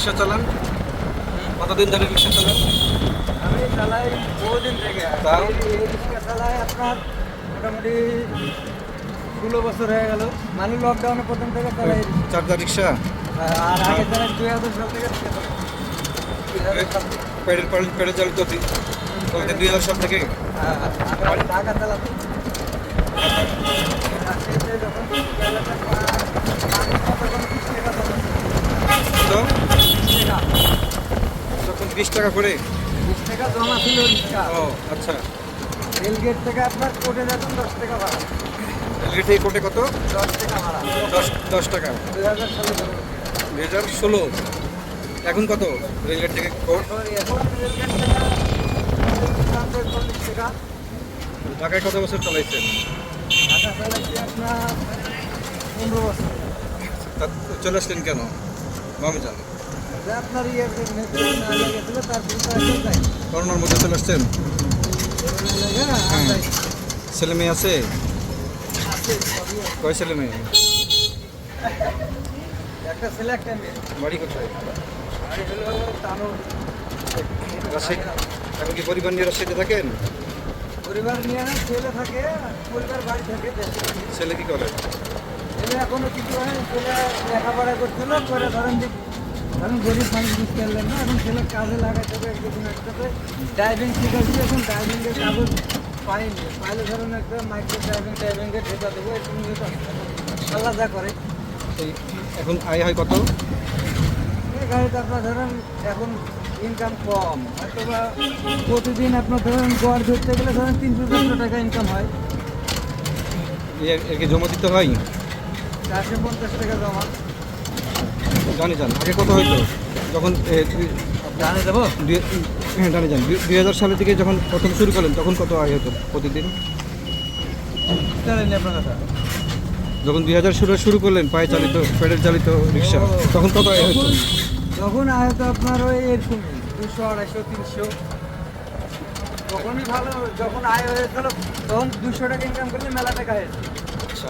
রিক্সা চালান? কতদিন ধরে রিক্সা চালান? আমি চালাই বহুদিন থেকে। তাও? এই রিক্সা চালাই আপনার মোটামুটি 16 বছর হয়ে গেল। মানে লকডাউনে প্রথম থেকে চালাই। চার্জার রিক্সা? আর আগে চালাই 2000 সাল থেকে রিক্সা চালাই। 2000 সাল থেকে। পেডেল চালিত 2000 সাল থেকে? আগে ঢাকা চালাতো। রাজশাহীতে যখন বেলাটা পানি তখন 30 টাকা চালাতো। তো 30 টাকা। তখন 20 টাকা করে? 20 টাকা জমা ছিল রিক্সা। ও আচ্ছা। রেলগেট থেকে আপনার কোর্টে যেতাম 10 টাকা ভাড়া। রেলগেট থেকে কোটে কত? 10 টাকা ভাড়া। 10 টাকা। 2000 সালে ধরে। 2016। এখন কত রেলগেট থেকে কোট? এখন রেলগেট থেকে 40 টাকা। ঢাকায় কত বছর চালাইছেন? ঢাকা চালাচ্ছি আপনার 15 বছর। তা চলে আসলেন কেন মামি যান? যে আপনার মেট্রো না লেগেছিল তারপরে তো আসলে যাই। করোনার মধ্যে চলে আসছেন? করোনা লেগে আর হ্যাঁ। যাই। ছেলে মেয়ে আছে? আছে, সবই আছে। কয় ছেলে মেয়ে? একটা ছেলে একটা মেয়ে। বাড়ি কোথায়? বাড়ি হলো তানোর। রাজশাহী। এখন কি পরিবার নিয়ে রাজশাহীতে থাকেন? পরিবার নিয়ে না ছেলে থাকে, পরিবার বাড়ি থাকে দেশে থাকে। ছেলে কি করে? ছেলে এখনো কিছু হয় না, ছেলে লেখাপড়া করছিল করে ধরেন গরিব মানুষ বুঝতে পারলেন না, এখন ছেলে কাজে লাগাইতে হবে কোনো একটাতে। ড্রাইভিং শিখাচ্ছি, এখন ড্রাইভিংয়ের কাগজ পাইনি, পাইলে ধরুন একটা মাইক্রো ড্রাইভিংয়ে ঢেকা দেবো, এরকম নিয়ে তো আল্লাহ যা করে। এই এখন আয় হয় কত? এই গাড়িতে আপনার ধরেন এখন ইনকাম কম, হয়তো বা প্রতিদিন আপনার ধরেন গড় ধরতে গেলে ধরেন 300-400 টাকা ইনকাম হয়। একে জমা দিতে হয়? 450 টাকা জমা। জানি যান আগে কত হইতো যখন জানে দেবো হ্যাঁ জানি যান 2000 সালে থেকে যখন প্রথম শুরু করলেন তখন কত আয় হতো প্রতিদিন? জানেন আপনার কথা। যখন 2000 শুরু করলেন পায়ে চালিত পেডেল চালিত রিক্সা তখন কত আয় হতো? তখন আয় তো আপনার ওই এরকমই 200, 250, 300। তখনই ভালো, যখন আয় হয়েছিল তখন 200 টাকা ইনকাম করলে মেলা টাকা হয়েছে। আচ্ছা।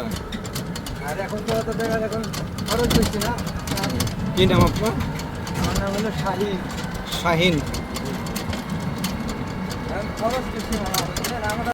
আর এখন তো অত টাকা এখন খরচ বেশি না। কি নাম আপনার? আমার নাম হলো শাহিন। শাহিন। এখন খরচ বেশি না, বুঝলেন? আমরা